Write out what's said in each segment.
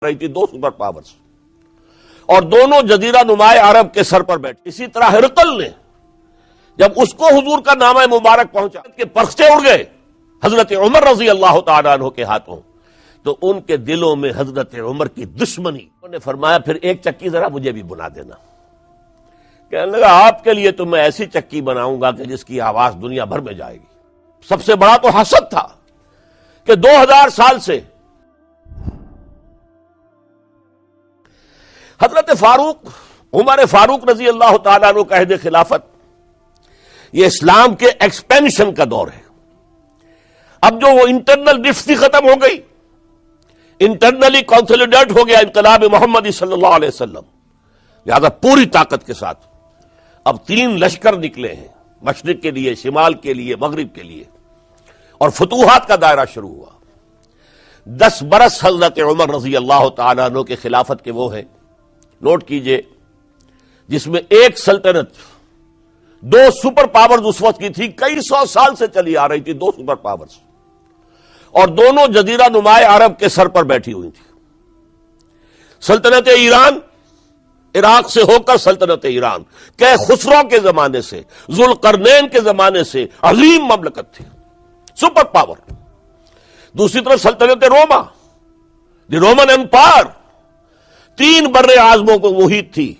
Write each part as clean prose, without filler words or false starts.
رہی تھی دو super powers, اور دونوں جزیرہ نمائے عرب کے سر پر بیٹھے. اسی طرح ہرقل نے جب اس کو حضور کا نامہ مبارک پہنچا کہ پرختے اڑ گئے حضرت عمر رضی اللہ تعالیٰ عنہ کے ہاتھوں، تو ان کے دلوں میں حضرت عمر کی دشمنی. انہوں نے فرمایا پھر ایک چکی ذرا مجھے بھی بنا دینا. کہنے لگا آپ کے لیے تو میں ایسی چکی بناؤں گا کہ جس کی آواز دنیا بھر میں جائے گی. سب سے بڑا تو حسد تھا کہ 2000 سال سے حضرت فاروق عمر فاروق رضی اللہ تعالیٰ عنہ کا عہد خلافت، یہ اسلام کے ایکسپینشن کا دور ہے. اب جو وہ انٹرنل ڈفتی ختم ہو گئی، انٹرنلی کنسولیڈیٹ ہو گیا انقلاب محمدی صلی اللہ علیہ وسلم، لہذا پوری طاقت کے ساتھ اب 3 لشکر نکلے ہیں، مشرق کے لیے، شمال کے لیے، مغرب کے لیے، اور فتوحات کا دائرہ شروع ہوا. 10 برس حضرت عمر رضی اللہ تعالیٰ عنہ کے خلافت کے وہ ہیں، نوٹ کیجئے، جس میں ایک سلطنت 2 سپر پاورز اس وقت کی تھی، کئی 100 سال سے چلی آ رہی تھی 2 سپر پاورز، اور دونوں جزیرہ نمائے عرب کے سر پر بیٹھی ہوئی تھی. سلطنت ایران، عراق سے ہو کر سلطنت ایران کہ خسرو کے زمانے سے، ذوالقرنین کے زمانے سے عظیم مملکت تھی، سپر پاور. دوسری طرف سلطنت روما، دی رومن امپائر، 3 بر اعظموں کو محیط تھی.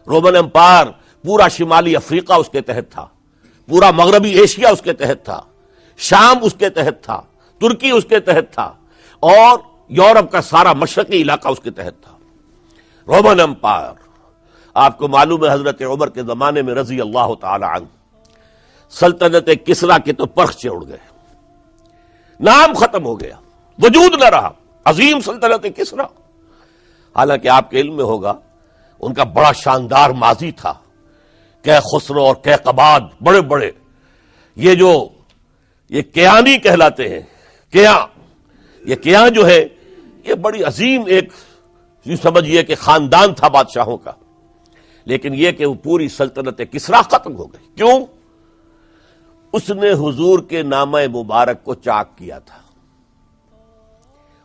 رومن امپائر پورا شمالی افریقہ اس کے تحت تھا، پورا مغربی ایشیا اس کے تحت تھا، شام اس کے تحت تھا، ترکی اس کے تحت تھا، اور یورپ کا سارا مشرقی علاقہ اس کے تحت تھا. Roman empire. آپ کو معلوم ہے حضرت عمر کے زمانے میں رضی اللہ تعالی عنہ سلطنت کسریٰ کے تو پرخچے اڑ گئے، نام ختم ہو گیا، وجود نہ رہا عظیم سلطنت کسریٰ. حالانکہ آپ کے علم میں ہوگا ان کا بڑا شاندار ماضی تھا، کہ خسرو اور کیقباد بڑے بڑے، یہ کیانی کہلاتے ہیں. یہ کیاں جو ہے یہ بڑی عظیم ایک یوں سمجھیے کہ خاندان تھا بادشاہوں کا. لیکن یہ کہ وہ پوری سلطنت کسریٰ ختم ہو گئی. کیوں؟ اس نے حضور کے نامہ مبارک کو چاک کیا تھا،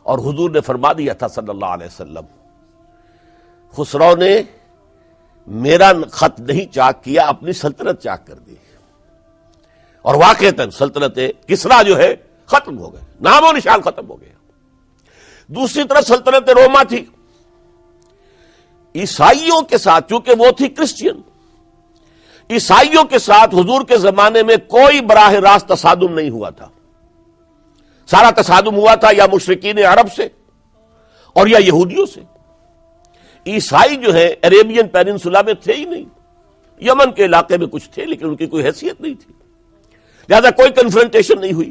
اور حضور نے فرما دیا تھا صلی اللہ علیہ وسلم، خسرو نے میرا خط نہیں چاک کیا، اپنی سلطنت چاک کر دی. اور واقعتاً سلطنت کسریٰ جو ہے ختم ہو گئے، نام و نشان ختم ہو گیا. دوسری طرف سلطنت روما تھی، عیسائیوں کے ساتھ، چونکہ وہ تھی کرسچین، عیسائیوں کے ساتھ حضور کے زمانے میں کوئی براہ راست تصادم نہیں ہوا تھا. سارا تصادم ہوا تھا یا مشرکین عرب سے اور یا یہودیوں سے. عیسائی جو ہے عربین پیننسولا میں تھے ہی نہیں، یمن کے علاقے میں کچھ تھے لیکن ان کی کوئی حیثیت نہیں تھی، لہذا کوئی کنفرنٹیشن نہیں ہوئی.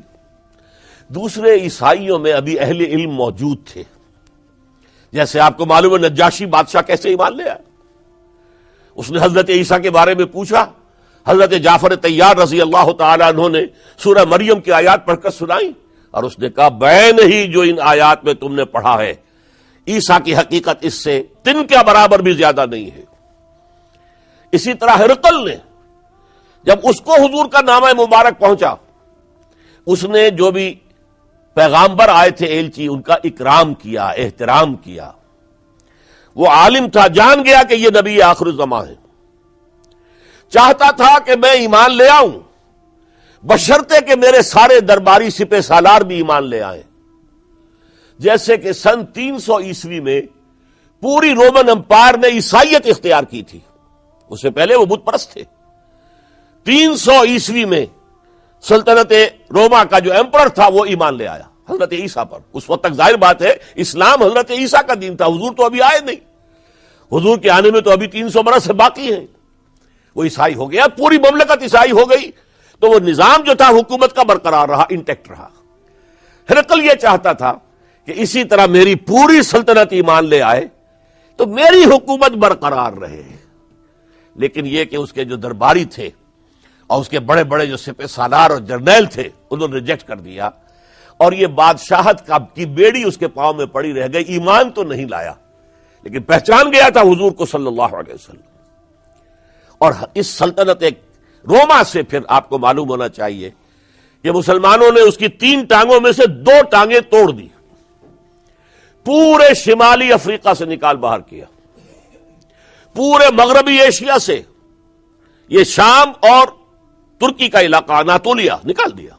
دوسرے عیسائیوں میں ابھی اہل علم موجود تھے، جیسے آپ کو معلوم ہے نجاشی بادشاہ کیسے ایمان لے آیا. اس نے حضرت عیسیٰ کے بارے میں پوچھا، حضرت جعفر طیار رضی اللہ تعالی عنہ نے سورہ مریم کی آیات پڑھ کر سنائی، اور اس نے کہا بین ہی جو ان آیات میں تم نے پڑھا ہے، عیسیٰ کی حقیقت اس سے تن کے برابر بھی زیادہ نہیں ہے. اسی طرح ہرقل نے جب اس کو حضور کا نامہ مبارک پہنچا، اس نے جو بھی پیغامبر آئے تھے ایلچی، ان کا اکرام کیا، احترام کیا. وہ عالم تھا، جان گیا کہ یہ نبی آخر الزماں ہے، چاہتا تھا کہ میں ایمان لے آؤں بشرطے کہ میرے سارے درباری سپہ سالار بھی ایمان لے آئیں. جیسے کہ سن 300 عیسوی میں پوری رومن امپائر نے عیسائیت اختیار کی تھی، اس سے پہلے وہ بت پرست تھے. 300 عیسوی میں سلطنت روما کا جو ایمپرر تھا وہ ایمان لے آیا حضرت عیسیٰ پر. اس وقت تک ظاہر بات ہے اسلام حضرت عیسیٰ کا دین تھا، حضور تو ابھی آئے نہیں، حضور کے آنے میں تو ابھی 300 برس سے باقی ہیں. وہ عیسائی ہو گیا، پوری مملکت عیسائی ہو گئی، تو وہ نظام جو تھا حکومت کا برقرار رہا، انٹیکٹ رہا. ہرقل یہ چاہتا تھا کہ اسی طرح میری پوری سلطنت ایمان لے آئے تو میری حکومت برقرار رہے. لیکن یہ کہ اس کے جو درباری تھے اور اس کے بڑے بڑے جو سپہ سالار اور جرنیل تھے انہوں نے ریجیکٹ کر دیا، اور یہ بادشاہت کی بیڑی اس کے پاؤں میں پڑی رہ گئی. ایمان تو نہیں لایا لیکن پہچان گیا تھا حضور کو صلی اللہ علیہ وسلم. اور اس سلطنت ایک روما سے پھر آپ کو معلوم ہونا چاہیے کہ مسلمانوں نے اس کی 3 ٹانگوں میں سے 2 ٹانگیں توڑ دی، پورے شمالی افریقہ سے نکال باہر کیا، پورے مغربی ایشیا سے، یہ شام اور ترکی کا علاقہ اناطولیہ نکال دیا،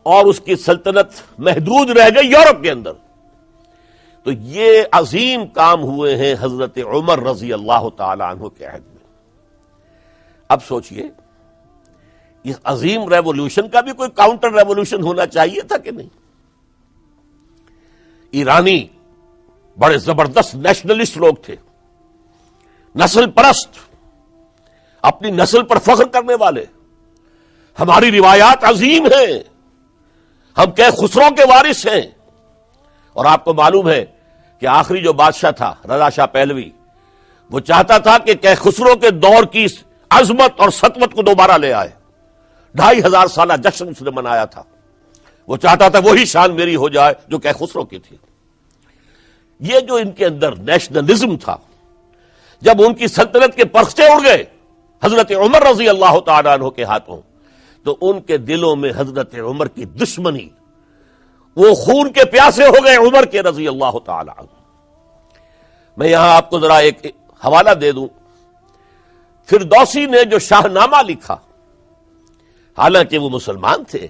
اور اس کی سلطنت محدود رہ گئی یورپ کے اندر. تو یہ عظیم کام ہوئے ہیں حضرت عمر رضی اللہ تعالی عنہ کے عہد میں. اب سوچئے اس عظیم ریولوشن کا بھی کوئی کاؤنٹر ریولوشن ہونا چاہیے تھا کہ نہیں؟ ایرانی بڑے زبردست نیشنلسٹ لوگ تھے، نسل پرست، اپنی نسل پر فخر کرنے والے. ہماری روایات عظیم ہیں، ہم کہ خسرو کے وارث ہیں. اور آپ کو معلوم ہے کہ آخری جو بادشاہ تھا رضا شاہ پہلوی، وہ چاہتا تھا کہ خسرو کے دور کی عظمت اور سطوت کو دوبارہ لے آئے. 2500 سالہ جشن اس نے منایا تھا. وہ چاہتا تھا وہی شان میری ہو جائے جو خسرو کی تھی. یہ جو ان کے اندر نیشنلزم تھا، جب ان کی سلطنت کے پرخچے اڑ گئے حضرت عمر رضی اللہ تعالیٰ عنہ کے ہاتھوں، تو ان کے دلوں میں حضرت عمر کی دشمنی، وہ خون کے پیاسے ہو گئے عمر کے رضی اللہ تعالیٰ عنہ. میں یہاں آپ کو ذرا ایک حوالہ دے دوں. فردوسی نے جو شاہ نامہ لکھا، حالانکہ وہ مسلمان تھے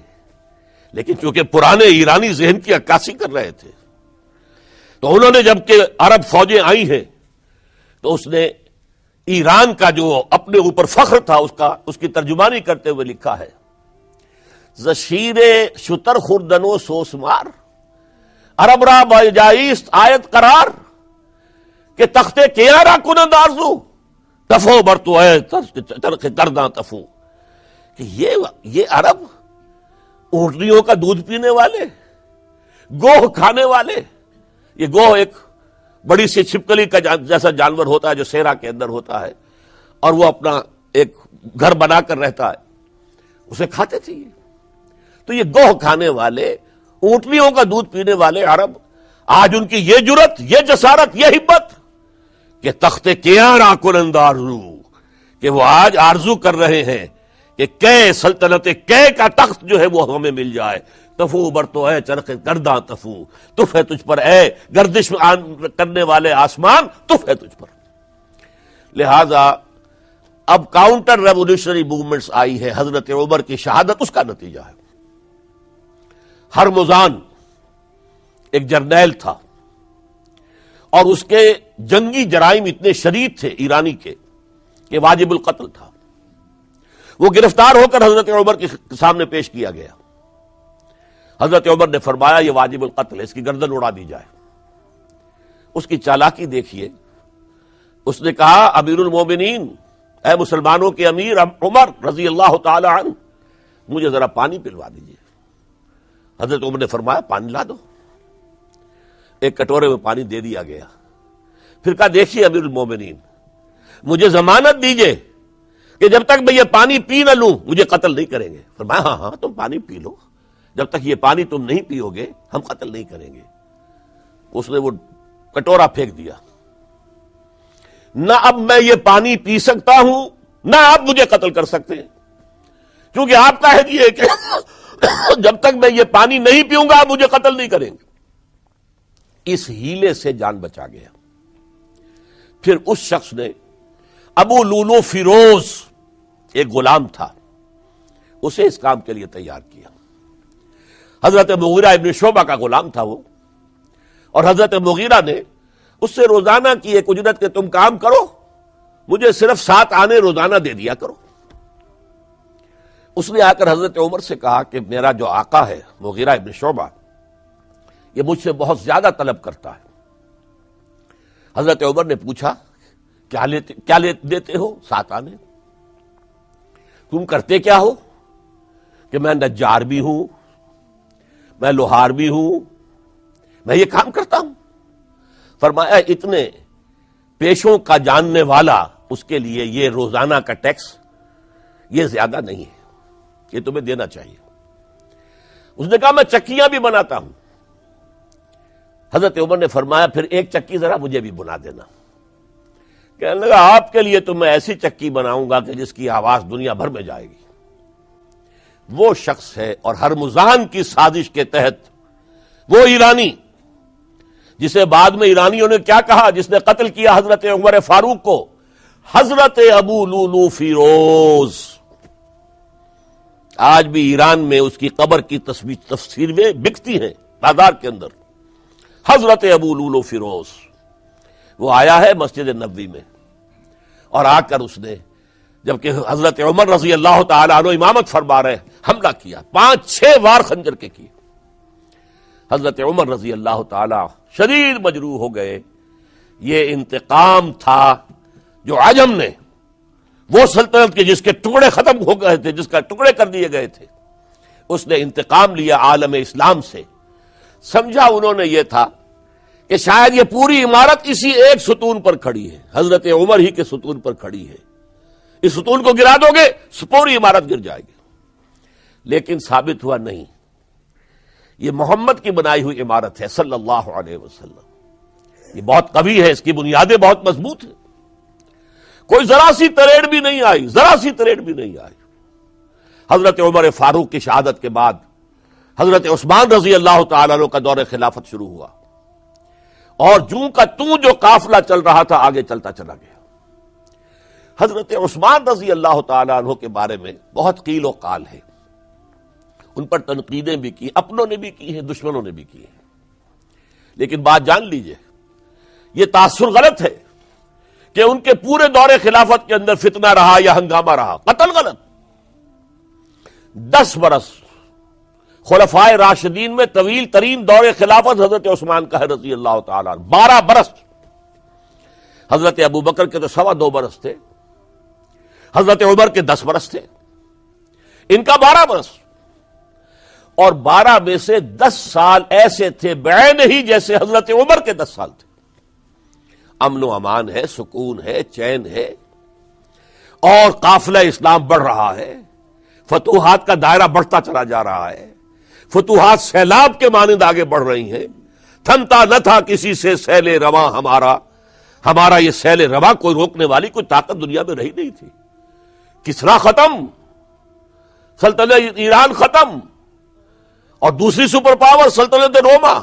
لیکن چونکہ پرانے ایرانی ذہن کی عکاسی کر رہے تھے، تو انہوں نے جب کہ عرب فوجیں آئی ہیں تو اس نے ایران کا جو اپنے اوپر فخر تھا اس کی ترجمانی کرتے ہوئے لکھا ہے: زشیر شتر خوردن و سوسمار عرب را بجائیست آیت قرار کہ تختے کیارا کنند آرزو تفو برتو اے ترک کرداں تفو. کہ یہ عرب اونٹنیوں کا دودھ پینے والے، گوہ کھانے والے. یہ گوہ ایک بڑی سی چھپکلی کا جیسا جانور ہوتا ہے جو صحرا کے اندر ہوتا ہے، اور وہ اپنا ایک گھر بنا کر رہتا ہے، اسے کھاتے تھے. تو یہ گوہ کھانے والے، اونٹنیوں کا دودھ پینے والے عرب، آج ان کی یہ جرت، یہ جسارت، یہ ہمت کہ تخت کیاں کنند آرزو، کہ وہ آج آرزو کر رہے ہیں کہ کے سلطنت کے کا تخت جو ہے وہ ہمیں مل جائے. تفو برتو اے چرخ گرداں تفو، تف ہے تجھ پر اے گردش کرنے والے آسمان، تف ہے تجھ پر. لہذا اب کاؤنٹر ریولیوشنری موومنٹس آئی ہے. حضرت عمر کی شہادت اس کا نتیجہ ہے. ہرمزان ایک جرنیل تھا اور اس کے جنگی جرائم اتنے شدید تھے ایرانی کے کہ واجب القتل تھا. وہ گرفتار ہو کر حضرت عمر کے سامنے پیش کیا گیا. حضرت عمر نے فرمایا یہ واجب القتل ہے، اس کی گردن اڑا دی جائے. اس کی چالاکی دیکھیے. اس نے کہا امیر المومنین، اے مسلمانوں کے امیر عمر رضی اللہ تعالی عنہ، مجھے ذرا پانی پلوا دیجیے. حضرت عمر نے فرمایا پانی لا دو. ایک کٹورے میں پانی دے دیا گیا. پھر کہا دیکھیے امیر المومنین، مجھے ضمانت دیجیے کہ جب تک میں یہ پانی پی نہ لوں مجھے قتل نہیں کریں گے. فرمایا ہاں ہاں تم پانی پی لو، جب تک یہ پانی تم نہیں پیو گے ہم قتل نہیں کریں گے. اس نے وہ کٹورا پھینک دیا. نہ اب میں یہ پانی پی سکتا ہوں نہ آپ مجھے قتل کر سکتے ہیں، کیونکہ آپ کا ہے یہ کہ جب تک میں یہ پانی نہیں پیوں گا آپ مجھے قتل نہیں کریں گے. اس ہیلے سے جان بچا گیا. پھر اس شخص نے ابو لولو فیروز، ایک غلام تھا، اسے اس کام کے لیے تیار کیا. حضرت مغیرہ ابن شعبہ کا غلام تھا وہ، اور حضرت مغیرہ نے اس سے روزانہ کی ایک اجرت کہ تم کام کرو، مجھے صرف 7 آنے روزانہ دے دیا کرو. اس نے آ کر حضرت عمر سے کہا کہ میرا جو آقا ہے مغیرہ ابن شعبہ، یہ مجھ سے بہت زیادہ طلب کرتا ہے. حضرت عمر نے پوچھا کیا دیتے ہو؟ 7 آنے. تم کرتے کیا ہو؟ کہ میں نجار بھی ہوں، میں لوہار بھی ہوں، میں یہ کام کرتا ہوں. فرمایا اتنے پیشوں کا جاننے والا اس کے لیے یہ روزانہ کا ٹیکس، یہ زیادہ نہیں ہے، یہ تمہیں دینا چاہیے۔ اس نے کہا میں چکیاں بھی بناتا ہوں۔ حضرت عمر نے فرمایا پھر ایک چکی ذرا مجھے بھی بنا دینا۔ کہنے لگا آپ کے لیے تو میں ایسی چکی بناؤں گا کہ جس کی آواز دنیا بھر میں جائے گی۔ وہ شخص ہے اور ہرمزان کی سازش کے تحت وہ ایرانی جسے بعد میں ایرانیوں نے کیا کہا، جس نے قتل کیا حضرت عمر فاروق کو، حضرت ابو لولو فیروز۔ آج بھی ایران میں اس کی قبر کی تفسیریں بکتی ہیں بازار کے اندر، حضرت ابو لولو فیروز۔ وہ آیا ہے مسجد نبوی میں اور آ کر اس نے، جبکہ حضرت عمر رضی اللہ تعالی عنہ امامت فرما رہے، حملہ کیا، 5-6 وار خنجر کے کیے۔ حضرت عمر رضی اللہ تعالی شدید مجروح ہو گئے۔ یہ انتقام تھا جو عجم نے، وہ سلطنت کے جس کے ٹکڑے ختم ہو گئے تھے، جس کا ٹکڑے کر دیے گئے تھے، اس نے انتقام لیا عالم اسلام سے۔ سمجھا انہوں نے یہ تھا کہ شاید یہ پوری عمارت اسی ایک ستون پر کھڑی ہے، حضرت عمر ہی کے ستون پر کھڑی ہے، اس ستون کو گرا دو گے پوری عمارت گر جائے گی۔ لیکن ثابت ہوا نہیں، یہ محمد کی بنائی ہوئی عمارت ہے صلی اللہ علیہ وسلم۔ یہ بہت قوی ہے، اس کی بنیادیں بہت مضبوط ہیں، کوئی ذرا سی تریڑ بھی نہیں آئی، ذرا سی تریڑ بھی نہیں آئی۔ حضرت عمر فاروق کی شہادت کے بعد حضرت عثمان رضی اللہ تعالیٰ عنہ کا دور خلافت شروع ہوا، اور جوں کا توں جو قافلہ چل رہا تھا آگے چلتا چلا گیا۔ حضرت عثمان رضی اللہ تعالیٰ عنہ کے بارے میں بہت قیل و قال ہے، ان پر تنقیدیں بھی کی، اپنوں نے بھی کی ہیں، دشمنوں نے بھی کی ہیں۔ لیکن بات جان لیجئے، یہ تاثر غلط ہے کہ ان کے پورے دور خلافت کے اندر فتنہ رہا یا ہنگامہ رہا، قتل غلط۔ 10 برس خلفائے راشدین میں طویل ترین دور خلافت حضرت عثمان کا ہے رضی اللہ تعالیٰ عنہ، 12 برس۔ حضرت ابو بکر کے تو 2.25 برس تھے، حضرت عمر کے 10 برس تھے، ان کا 12 برس، اور 12 میں سے 10 سال ایسے تھے بعین ہی جیسے حضرت عمر کے 10 سال تھے۔ امن و امان ہے، سکون ہے، چین ہے، اور قافلہ اسلام بڑھ رہا ہے، فتوحات کا دائرہ بڑھتا چلا جا رہا ہے، فتوحات سیلاب کے مانند آگے بڑھ رہی ہیں۔ تھمتا نہ تھا کسی سے سیل رواں ہمارا یہ سیل رواں کوئی روکنے والی کوئی طاقت دنیا میں رہی نہیں تھی۔ کسرا ختم، سلطنت ایران ختم، اور دوسری سپر پاور سلطنت روما،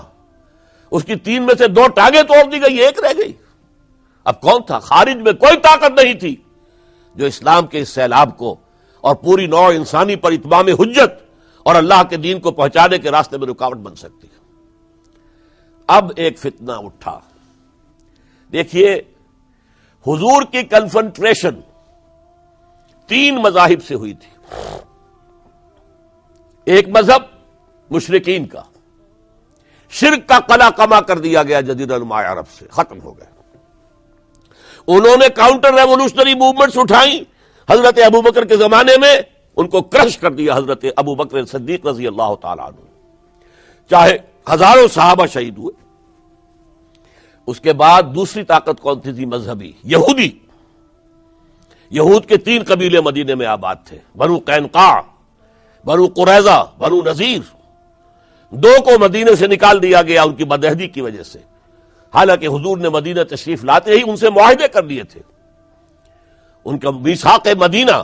اس کی 3 میں سے 2 ٹانگیں توڑ دی گئی، 1 رہ گئی۔ اب کون تھا؟ خارج میں کوئی طاقت نہیں تھی جو اسلام کے اس سیلاب کو اور پوری نوع انسانی پر اتمام حجت اور اللہ کے دین کو پہنچانے کے راستے میں رکاوٹ بن سکتی ہے۔ اب ایک فتنہ اٹھا، دیکھیے حضور کی کنفنٹریشن 3 مذاہب سے ہوئی تھی۔ ایک مذہب مشرکین کا، شرک کا قلع کما کر دیا گیا جزیرہ نما عرب سے، ختم ہو گئے۔ انہوں نے کاؤنٹر ریولوشنری موومنٹس اٹھائیں، حضرت ابو بکر کے زمانے میں ان کو کرش کر دیا حضرت ابو بکر صدیق رضی اللہ تعالیٰ عنہ، چاہے ہزاروں صحابہ شہید ہوئے۔ اس کے بعد دوسری طاقت کون تھی مذہبی؟ یہودی۔ یہود کے 3 قبیلے مدینے میں آباد تھے، بنو قینقاع، بنو قریظہ، بنو نذیر۔ 2 کو مدینے سے نکال دیا گیا ان کی بدعہدی کی وجہ سے، حالانکہ حضور نے مدینہ تشریف لاتے ہی ان سے معاہدے کر لیے تھے۔ ان کا میثاق مدینہ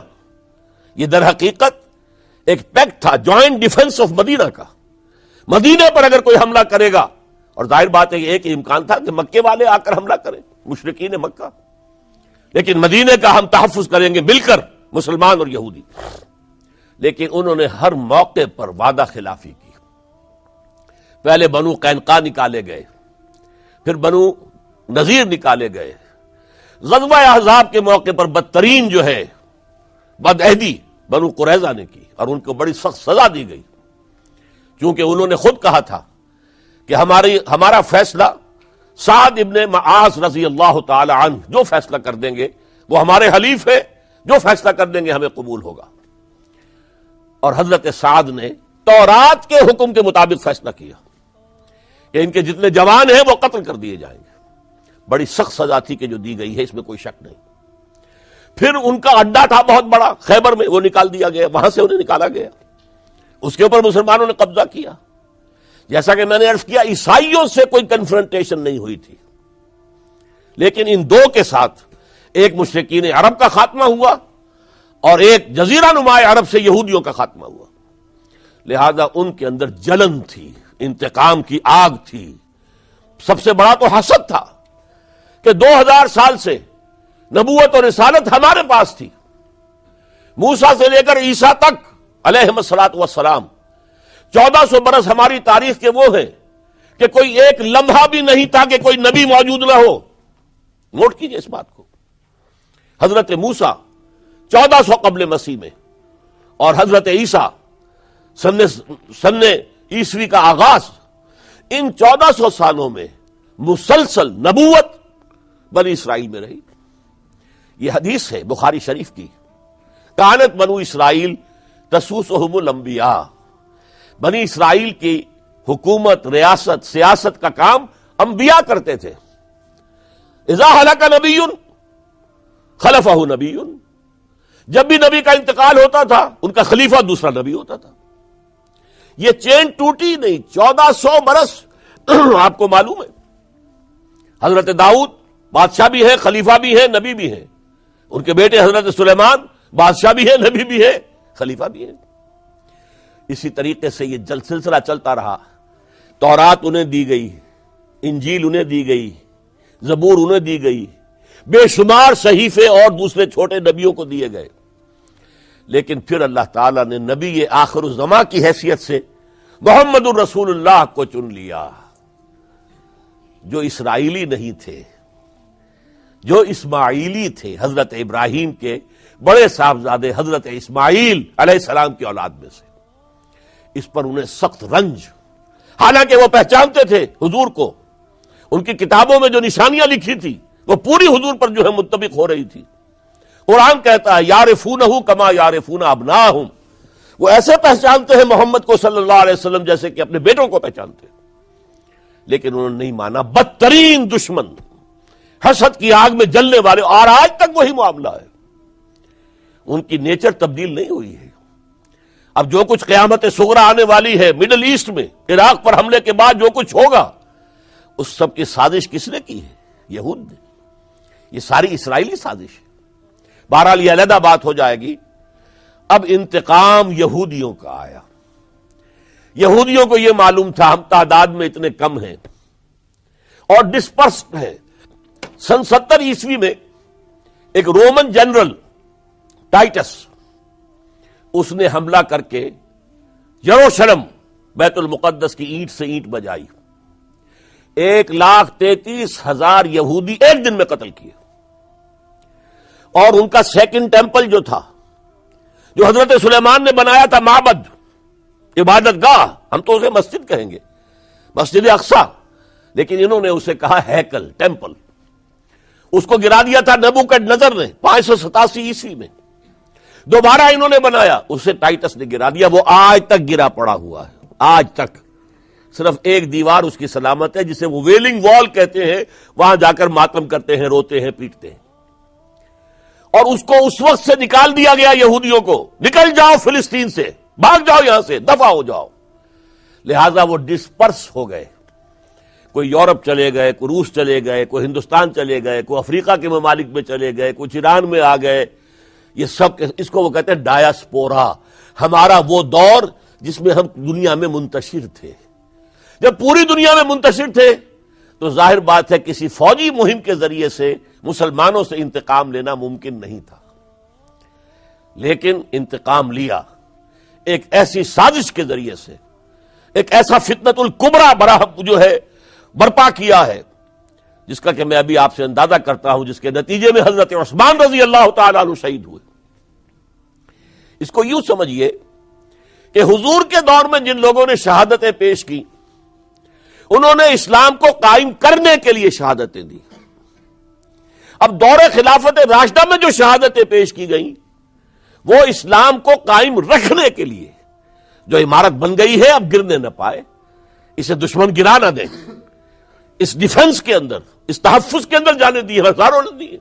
یہ در حقیقت ایک پیکٹ تھا، جوائنٹ ڈیفنس آف مدینہ کا۔ مدینہ پر اگر کوئی حملہ کرے گا، اور ظاہر بات ہے کہ ایک امکان تھا کہ مکے والے آ کر حملہ کریں، مشرکین مکہ، لیکن مدینے کا ہم تحفظ کریں گے مل کر، مسلمان اور یہودی۔ لیکن انہوں نے ہر موقع پر وعدہ خلافی کی۔ پہلے بنو قینقاع نکالے گئے، پھر بنو نذیر نکالے گئے۔ غزوہ احزاب کے موقع پر بدترین جو ہے بدعہدی بنو قریظہ نے کی، اور ان کو بڑی سخت سزا دی گئی، چونکہ انہوں نے خود کہا تھا کہ ہمارا فیصلہ سعد ابن معاذ رضی اللہ تعالی عنہ جو فیصلہ کر دیں گے وہ ہمارے حلیف ہے، جو فیصلہ کر دیں گے ہمیں قبول ہوگا۔ اور حضرت سعد نے تورات کے حکم کے مطابق فیصلہ کیا کہ ان کے جتنے جوان ہیں وہ قتل کر دیے جائیں گے۔ بڑی سخت سزا تھی کہ جو دی گئی ہے، اس میں کوئی شک نہیں۔ پھر ان کا اڈا تھا بہت بڑا خیبر میں، وہ نکال دیا گیا، وہاں سے انہیں نکالا گیا، اس کے اوپر مسلمانوں نے قبضہ کیا۔ جیسا کہ میں نے عرض کیا، عیسائیوں سے کوئی کنفرنٹیشن نہیں ہوئی تھی، لیکن ان دو کے ساتھ ایک مشرکین عرب کا خاتمہ ہوا اور ایک جزیرہ نما عرب سے یہودیوں کا خاتمہ ہوا۔ لہذا ان کے اندر جلن تھی، انتقام کی آگ تھی، سب سے بڑا تو حسد تھا کہ 2000 سال سے نبوت اور رسالت ہمارے پاس تھی، موسیٰ سے لے کر عیسیٰ تک علیہم الصلاۃ والسلام، 1400 برس ہماری تاریخ کے وہ ہیں کہ کوئی ایک لمحہ بھی نہیں تھا کہ کوئی نبی موجود نہ ہو۔ نوٹ کیجئے اس بات کو، حضرت موسیٰ 1400 قبل مسیح میں اور حضرت عیسیٰ سن عیسوی کا آغاز، ان 1400 سالوں میں مسلسل نبوت بنی اسرائیل میں رہی۔ یہ حدیث ہے بخاری شریف کی، کانت بنو اسرائیل تسوسہم الانبیاء، بنی اسرائیل کی حکومت، ریاست، سیاست کا کام انبیاء کرتے تھے۔ اذا ہلک نبی خلفہ نبی، جب بھی نبی کا انتقال ہوتا تھا ان کا خلیفہ دوسرا نبی ہوتا تھا۔ یہ چین ٹوٹی نہیں، 1400 برس آپ کو معلوم ہے۔ حضرت داؤد بادشاہ بھی ہے، خلیفہ بھی ہے، نبی بھی ہے، ان کے بیٹے حضرت سلیمان بادشاہ بھی ہے، نبی بھی ہے، خلیفہ بھی ہے۔ اسی طریقے سے یہ سلسلہ چلتا رہا، تورات انہیں دی گئی، انجیل انہیں دی گئی، زبور انہیں دی گئی، بے شمار صحیفے اور دوسرے چھوٹے نبیوں کو دیے گئے، لیکن پھر اللہ تعالیٰ نے نبی آخر الزماں کی حیثیت سے محمد الرسول اللہ کو چن لیا، جو اسرائیلی نہیں تھے، جو اسماعیلی تھے، حضرت ابراہیم کے بڑے صاحبزادے حضرت اسماعیل علیہ السلام کی اولاد میں سے۔ اس پر انہیں سخت رنج، حالانکہ وہ پہچانتے تھے حضور کو، ان کی کتابوں میں جو نشانیاں لکھی تھی وہ پوری حضور پر جو ہے متفق ہو رہی تھی۔ قرآن کہتا ہے یعرفونہ کما یعرفون ابناہم، وہ ایسے پہچانتے ہیں محمد کو صلی اللہ علیہ وسلم جیسے کہ اپنے بیٹوں کو پہچانتے، لیکن انہوں نے نہیں مانا۔ بدترین دشمن، حسد کی آگ میں جلنے والے، اور آج تک وہی معاملہ ہے، ان کی نیچر تبدیل نہیں ہوئی ہے۔ اب جو کچھ قیامت صغریٰ آنے والی ہے مڈل ایسٹ میں، عراق پر حملے کے بعد جو کچھ ہوگا، اس سب کی سازش کس نے کی ہے؟ یہود نے۔ یہ ساری اسرائیلی سازش ہے۔ بہرحال یہ علیحدہ بات ہو جائے گی۔ اب انتقام یہودیوں کا آیا۔ یہودیوں کو یہ معلوم تھا ہم تعداد میں اتنے کم ہیں اور ڈسپرسڈ ہیں۔ سن 70 عیسوی میں ایک رومن جنرل ٹائٹس، اس نے حملہ کر کے یروشلم بیت المقدس کی اینٹ سے اینٹ بجائی، 1,33,000 یہودی ایک دن میں قتل کیے، اور ان کا سیکنڈ ٹیمپل جو تھا، جو حضرت سلیمان نے بنایا تھا، معبد، عبادت گاہ، ہم تو اسے مسجد کہیں گے، مسجد اقصیٰ، لیکن انہوں نے اسے کہا ہیکل، ٹیمپل، اس کو گرا دیا تھا نبوکڈنضر نے 587 عیسوی میں۔ دوبارہ انہوں نے بنایا، اسے ٹائٹس نے گرا دیا، وہ آج تک گرا پڑا ہوا ہے، آج تک۔ صرف ایک دیوار اس کی سلامت ہے، جسے وہ ویلنگ وال کہتے ہیں، وہاں جا کر ماتم کرتے ہیں، روتے ہیں، پیٹتے ہیں۔ اور اس کو اس وقت سے نکال دیا گیا یہودیوں کو، نکل جاؤ فلسطین سے، بھاگ جاؤ یہاں سے، دفع ہو جاؤ۔ لہذا وہ ڈسپرس ہو گئے، کوئی یورپ چلے گئے، کوئی روس چلے گئے، کوئی ہندوستان چلے گئے، کوئی افریقہ کے ممالک میں چلے گئے، کچھ ایران میں آ گئے۔ یہ سب، اس کو وہ کہتے ہیں ڈایاسپورا، ہمارا وہ دور جس میں ہم دنیا میں منتشر تھے۔ جب پوری دنیا میں منتشر تھے تو ظاہر بات ہے کسی فوجی مہم کے ذریعے سے مسلمانوں سے انتقام لینا ممکن نہیں تھا، لیکن انتقام لیا ایک ایسی سازش کے ذریعے سے، ایک ایسا فتنۃ الکبریٰ جو ہے برپا کیا ہے، جس کا کہ میں ابھی آپ سے اندازہ کرتا ہوں، جس کے نتیجے میں حضرت عثمان رضی اللہ تعالیٰ عنہ شہید ہوئے۔ اس کو یوں سمجھیے کہ حضور کے دور میں جن لوگوں نے شہادتیں پیش کی، انہوں نے اسلام کو قائم کرنے کے لیے شہادتیں دی۔ اب دور خلافت راشدہ میں جو شہادتیں پیش کی گئیں، وہ اسلام کو قائم رکھنے کے لیے، جو عمارت بن گئی ہے اب گرنے نہ پائے، اسے دشمن گرا نہ دے، اس ڈیفنس کے اندر، اس تحفظ کے اندر جانے دی، ہزاروں نے دی۔